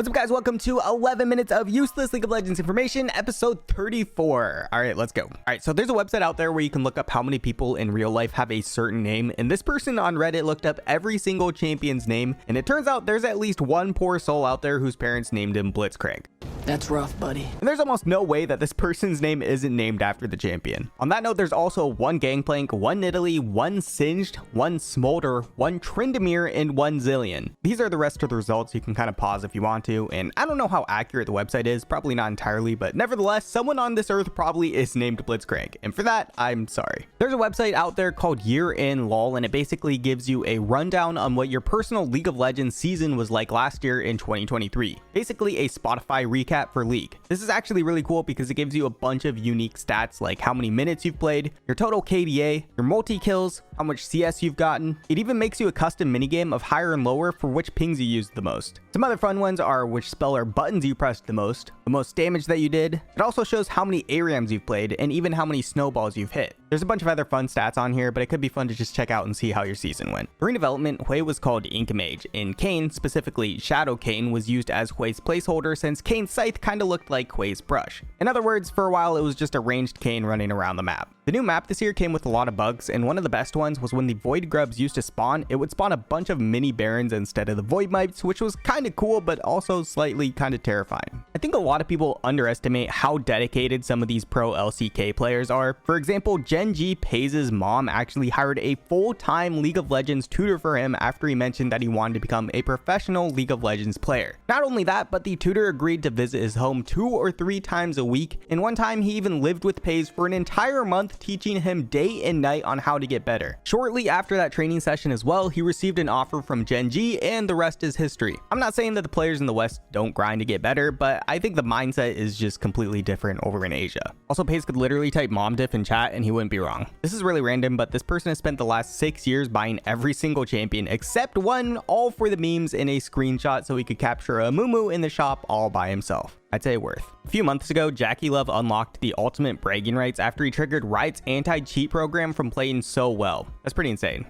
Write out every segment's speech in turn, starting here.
What's up, guys? Welcome to 11 minutes of useless League of Legends information, episode 34. All right, let's go. All right, so there's a website out there where you can look up how many people in real life have a certain name, and this person on Reddit looked up every single champion's name, and it turns out there's at least one poor soul out there whose parents named him Blitzcrank. That's rough, buddy. And there's almost no way that this person's name isn't named after the champion. On that note, there's also one Gangplank, one Nidalee, one Singed, one Smolder, one Tryndamere, and one Zillion. These are the rest of the results. You can kind of pause if you want to, and I don't know how accurate the website is, probably not entirely, but nevertheless, someone on this earth probably is named Blitzcrank, and for that, I'm sorry. There's a website out there called Year in LOL, and it basically gives you a rundown on what your personal League of Legends season was like last year in 2023. Basically a Spotify recap for League. This is actually really cool because it gives you a bunch of unique stats like how many minutes you've played, your total KDA, your multi-kills, how much CS you've gotten. It even makes you a custom minigame of higher and lower for which pings you used the most. Some other fun ones are which spell or buttons you pressed the most damage that you did. It also shows how many ARAMs you've played and even how many snowballs you've hit. There's a bunch of other fun stats on here, but it could be fun to just check out and see how your season went. During development, Hwei was called Inkmage, and Kayn, specifically Shadow Kayn, was used as Hwei's placeholder since Kayn's scythe kind of looked like Hwei's brush. In other words, for a while it was just a ranged Kayn running around the map. The new map this year came with a lot of bugs, and one of the best ones was when the Void Grubs used to spawn, it would spawn a bunch of mini Barons instead of the Void Mites, which was kind of cool, but also slightly kind of terrifying. I think a lot of people underestimate how dedicated some of these pro LCK players are. For example, Gen G Paze's mom actually hired a full-time League of Legends tutor for him after he mentioned that he wanted to become a professional League of Legends player. Not only that, but the tutor agreed to visit his home 2 or 3 times a week, and one time he even lived with Paze for an entire month, teaching him day and night on how to get better. Shortly after that training session as well, he received an offer from Gen G, and the rest is history. I'm not saying that the players in the West don't grind to get better, but I think the mindset is just completely different over in Asia. Also, Paze could literally type mom diff in chat and he wouldn't be wrong. This is really random, but this person has spent the last 6 years buying every single champion except one, all for the memes, in a screenshot so he could capture a moo in the shop all by himself. I'd say worth. A few months ago, Jackie Love unlocked the ultimate bragging rights after he triggered Riot's anti-cheat program from playing so well. That's pretty insane.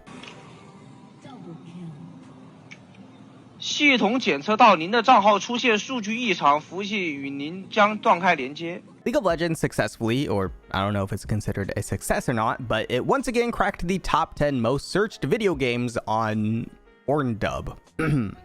系统检测到您的账号出现数据异常，服务器与您将断开连接。 League of Legends successfully, or I don't know if it's considered a success or not, but it once again cracked the top 10 most searched video games on Porndub.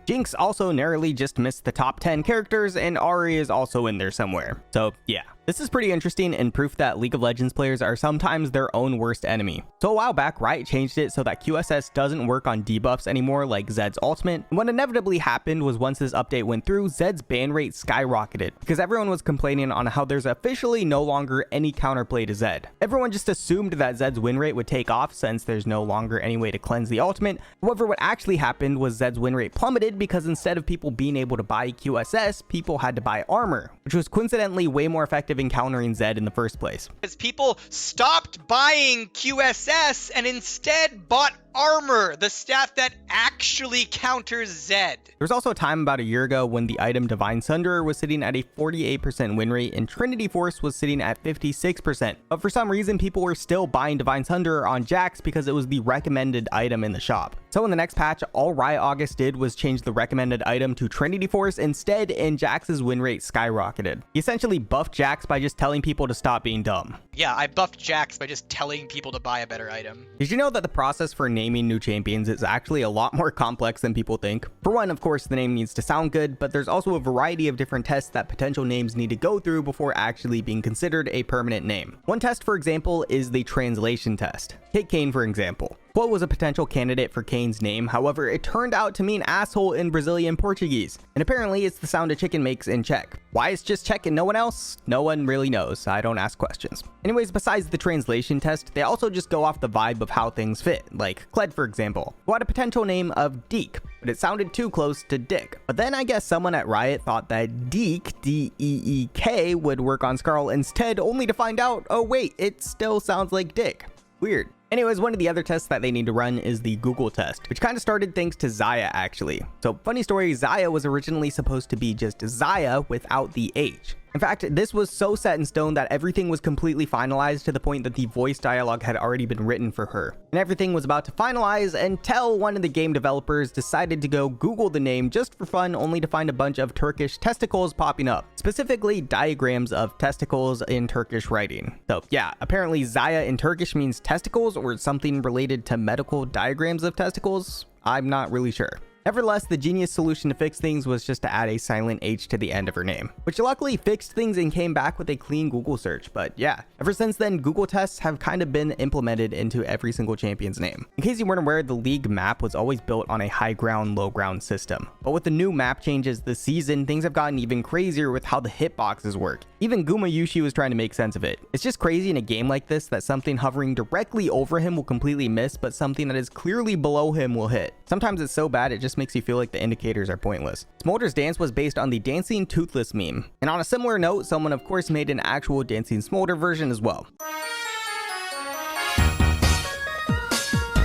Jinx also narrowly just missed the top 10 characters, and Ahri is also in there somewhere. So yeah, this is pretty interesting and proof that League of Legends players are sometimes their own worst enemy. So a while back, Riot changed it so that QSS doesn't work on debuffs anymore like Zed's ultimate. And what inevitably happened was once this update went through, Zed's ban rate skyrocketed because everyone was complaining on how there's officially no longer any counterplay to Zed. Everyone just assumed that Zed's win rate would take off since there's no longer any way to cleanse the ultimate. However, what actually happened was Zed's win rate plummeted because instead of people being able to buy QSS, people had to buy armor, which was coincidentally way more effective in countering Zed in the first place. Because people stopped buying QSS and instead bought armor, the stat that actually counters Zed. There's also a time about a year ago when the item Divine Sunderer was sitting at a 48% win rate and Trinity Force was sitting at 56%. But for some reason, people were still buying Divine Sunderer on Jax because it was the recommended item in the shop. So in the next patch, all Riot August did was change the recommended item to Trinity Force instead, and Jax's win rate skyrocketed. He essentially buffed Jax by just telling people to stop being dumb. Yeah, I buffed Jax by just telling people to buy a better item. Did you know that the process for naming new champions is actually a lot more complex than people think? For one, of course, the name needs to sound good, but there's also a variety of different tests that potential names need to go through before actually being considered a permanent name. One test, for example, is the translation test. Take Kayn, for example. Quo was a potential candidate for Kayn's name, however, it turned out to mean asshole in Brazilian Portuguese, and apparently it's the sound a chicken makes in Czech. Why it's just Czech and no one else? No one really knows. I don't ask questions. Anyways, besides the translation test, they also just go off the vibe of how things fit, like Kled, for example, who had a potential name of Deke, but it sounded too close to Dick. But then I guess someone at Riot thought that Deke, D-E-E-K, would work on Skarl instead, only to find out, oh wait, it still sounds like Dick. Weird. Anyways, one of the other tests that they need to run is the Google test, which kind of started thanks to Xayah actually. So funny story, Xayah was originally supposed to be just Xayah without the H. In fact, this was so set in stone that everything was completely finalized to the point that the voice dialogue had already been written for her. And everything was about to finalize until one of the game developers decided to go Google the name just for fun, only to find a bunch of Turkish testicles popping up, specifically diagrams of testicles in Turkish writing. So yeah, apparently Zaya in Turkish means testicles or something related to medical diagrams of testicles. I'm not really sure. Nevertheless, the genius solution to fix things was just to add a silent H to the end of her name, which luckily fixed things and came back with a clean Google search. But yeah, ever since then, Google tests have kind of been implemented into every single champion's name. In case you weren't aware, the League map was always built on a high ground, low ground system. But with the new map changes this season, things have gotten even crazier with how the hitboxes work. Even Gumayushi was trying to make sense of it. It's just crazy in a game like this that something hovering directly over him will completely miss, but something that is clearly below him will hit. Sometimes it's so bad it just makes you feel like the indicators are pointless. Smolder's dance was based on the Dancing Toothless meme. And on a similar note, someone of course made an actual Dancing Smolder version as well.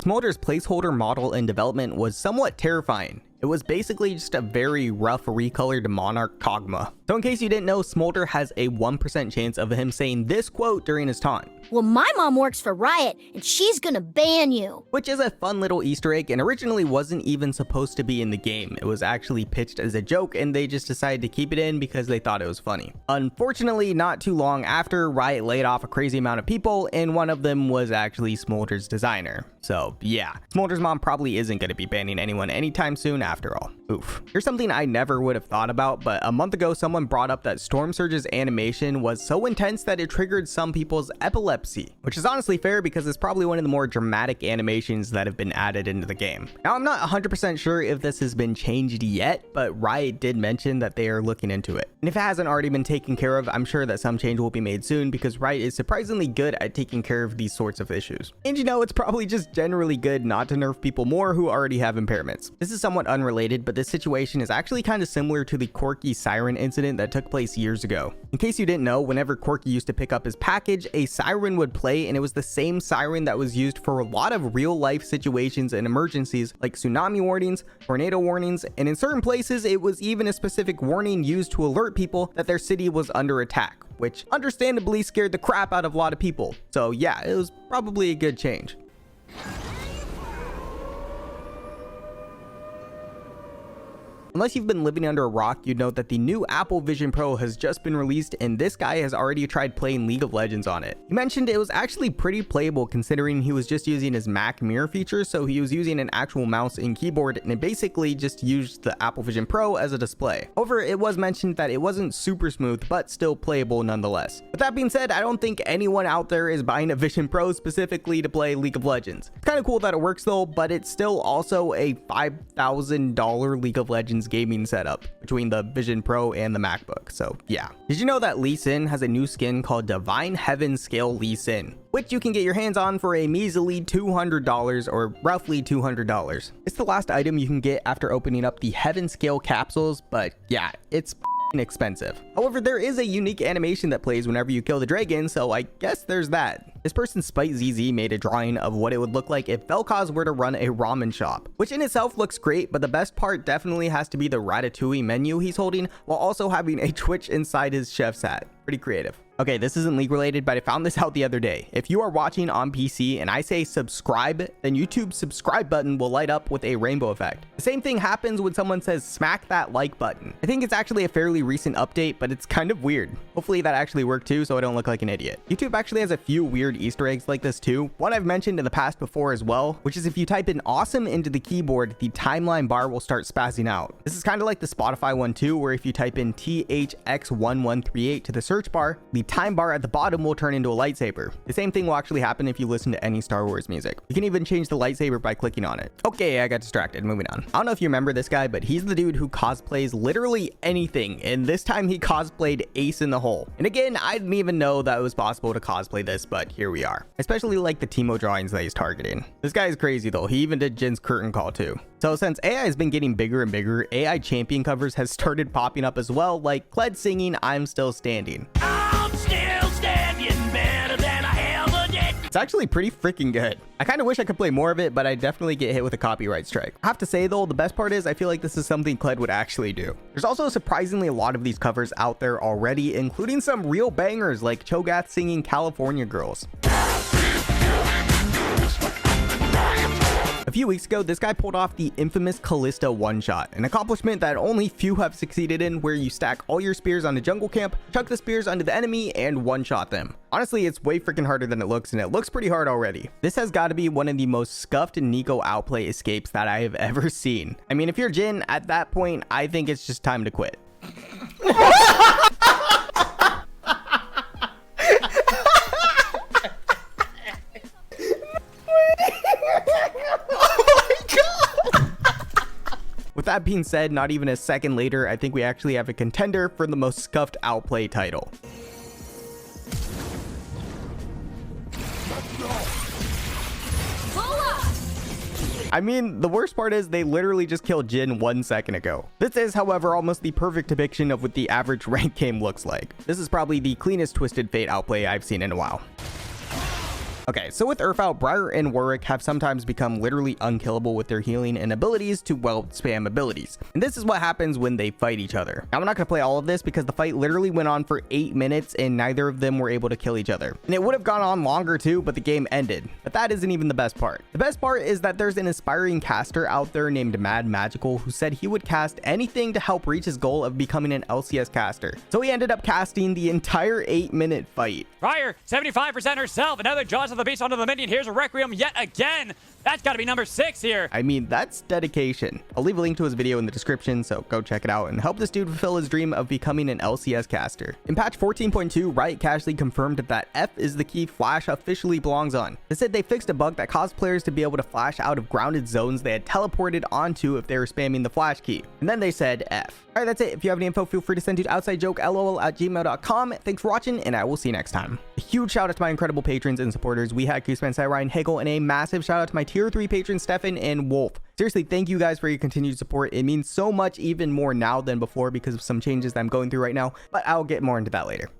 Smolder's placeholder model in development was somewhat terrifying. It was basically just a very rough recolored Monarch Kog'Maw. So in case you didn't know, Smolder has a 1% chance of him saying this quote during his taunt. Well, my mom works for Riot, and she's gonna ban you. Which is a fun little Easter egg and originally wasn't even supposed to be in the game. It was actually pitched as a joke and they just decided to keep it in because they thought it was funny. Unfortunately, not too long after, Riot laid off a crazy amount of people and one of them was actually Smolder's designer. So yeah, Smolder's mom probably isn't going to be banning anyone anytime soon after all. Oof. Here's something I never would have thought about, but a month ago someone brought up that Storm Surge's animation was so intense that it triggered some people's epilepsy, which is honestly fair because it's probably one of the more dramatic animations that have been added into the game. Now I'm not 100% sure if this has been changed yet, but Riot did mention that they are looking into it. And if it hasn't already been taken care of, I'm sure that some change will be made soon because Riot is surprisingly good at taking care of these sorts of issues. And you know, it's probably just generally good not to nerf people more who already have impairments. This is somewhat unrelated, but this situation is actually kind of similar to the Corky siren incident that took place years ago. In case you didn't know, whenever Corky used to pick up his package, a siren would play and it was the same siren that was used for a lot of real life situations and emergencies like tsunami warnings, tornado warnings, and in certain places it was even a specific warning used to alert people that their city was under attack, which understandably scared the crap out of a lot of people. So yeah, it was probably a good change. Unless you've been living under a rock, you'd know that the new Apple Vision Pro has just been released and this guy has already tried playing League of Legends on it. He mentioned it was actually pretty playable considering he was just using his Mac mirror feature, so he was using an actual mouse and keyboard and it basically just used the Apple Vision Pro as a display. However, it was mentioned that it wasn't super smooth, but still playable nonetheless. With that being said, I don't think anyone out there is buying a Vision Pro specifically to play League of Legends. It's kind of cool that it works though, but it's still also a $5,000 League of Legends gaming setup between the Vision Pro and the MacBook. So yeah. Did you know that Lee Sin has a new skin called Divine Heaven Scale Lee Sin, which you can get your hands on for a measly $200 or roughly $200. It's the last item you can get after opening up the Heaven Scale capsules, but yeah, it's expensive. However, there is a unique animation that plays whenever you kill the dragon, so I guess there's that. This person Spite ZZ made a drawing of what it would look like if Vel'Koz were to run a ramen shop, which in itself looks great, but the best part definitely has to be the ratatouille menu he's holding while also having a Twitch inside his chef's hat. Pretty creative. Okay, this isn't League related, but I found this out the other day. If you are watching on PC and I say subscribe, then YouTube's subscribe button will light up with a rainbow effect. The same thing happens when someone says smack that like button. I think it's actually a fairly recent update, but it's kind of weird. Hopefully that actually worked too, so I don't look like an idiot. YouTube actually has a few weird Easter eggs like this too. One I've mentioned in the past before as well, which is if you type in awesome into the keyboard, the timeline bar will start spazzing out. This is kind of like the Spotify one too, where if you type in THX1138 to the search bar, the time bar at the bottom will turn into a lightsaber. The same thing will actually happen if you listen to any Star Wars music. You can even change the lightsaber by clicking on it. Okay, I got distracted. Moving on. I don't know if you remember this guy, but he's the dude who cosplays literally anything, and this time he cosplayed Ace in the Hole. And again, I didn't even know that it was possible to cosplay this, but here we are. Especially like the Teemo drawings that he's targeting. This guy is crazy though. He even did Jin's curtain call too. So since AI has been getting bigger and bigger, AI champion covers has started popping up as well, like Kled singing I'm Still Standing. I'm still standing better than I ever did It's actually pretty freaking good. I kind of wish I could play more of it, but I definitely get hit with a copyright strike. I have to say though, the best part is I feel like this is something Kled would actually do. There's also surprisingly a lot of these covers out there already, including some real bangers like Cho'Gath singing California Girls. A few weeks ago, this guy pulled off the infamous Callista one-shot, an accomplishment that only few have succeeded in, where you stack all your spears on a jungle camp, chuck the spears onto the enemy, and one-shot them. Honestly, it's way freaking harder than it looks, and it looks pretty hard already. This has got to be one of the most scuffed Nico outplay escapes that I have ever seen. I mean, if you're Jin, at that point, I think it's just time to quit. With that being said, not even a second later, I think we actually have a contender for the most scuffed outplay title. I mean, the worst part is they literally just killed Jin 1 second ago. This is, however, almost the perfect depiction of what the average ranked game looks like. This is probably the cleanest Twisted Fate outplay I've seen in a while. Okay, so with Earth-Out, Briar and Warwick have sometimes become literally unkillable with their healing and abilities to, well, spam abilities. And this is what happens when they fight each other. Now, I'm not going to play all of this because the fight literally went on for 8 minutes and neither of them were able to kill each other. And it would have gone on longer too, but the game ended. But that isn't even the best part. The best part is that there's an aspiring caster out there named Mad Magical who said he would cast anything to help reach his goal of becoming an LCS caster. So he ended up casting the entire 8-minute fight. Briar, 75% herself. Another Jaws of the Beast onto the minion. Here's a Requiem yet again. That's got to be number 6 here. I mean, that's dedication. I'll leave a link to his video in the description, so go check it out and help this dude fulfill his dream of becoming an LCS caster. In patch 14.2, Riot casually confirmed that F is the key Flash officially belongs on. They said they fixed a bug that caused players to be able to flash out of grounded zones they had teleported onto if they were spamming the flash key. And then they said F. Alright, that's it. If you have any info, feel free to send it to outsidejokelol@gmail.com. Thanks for watching, and I will see you next time. A huge shout out to my incredible patrons and supporters. We had Cosplaying, Ryan, Hagel, and a massive shout out to my tier 3 patrons, Stefan and Wolf. Seriously, thank you guys for your continued support. It means so much, even more now than before, because of some changes that I'm going through right now, but I'll get more into that later.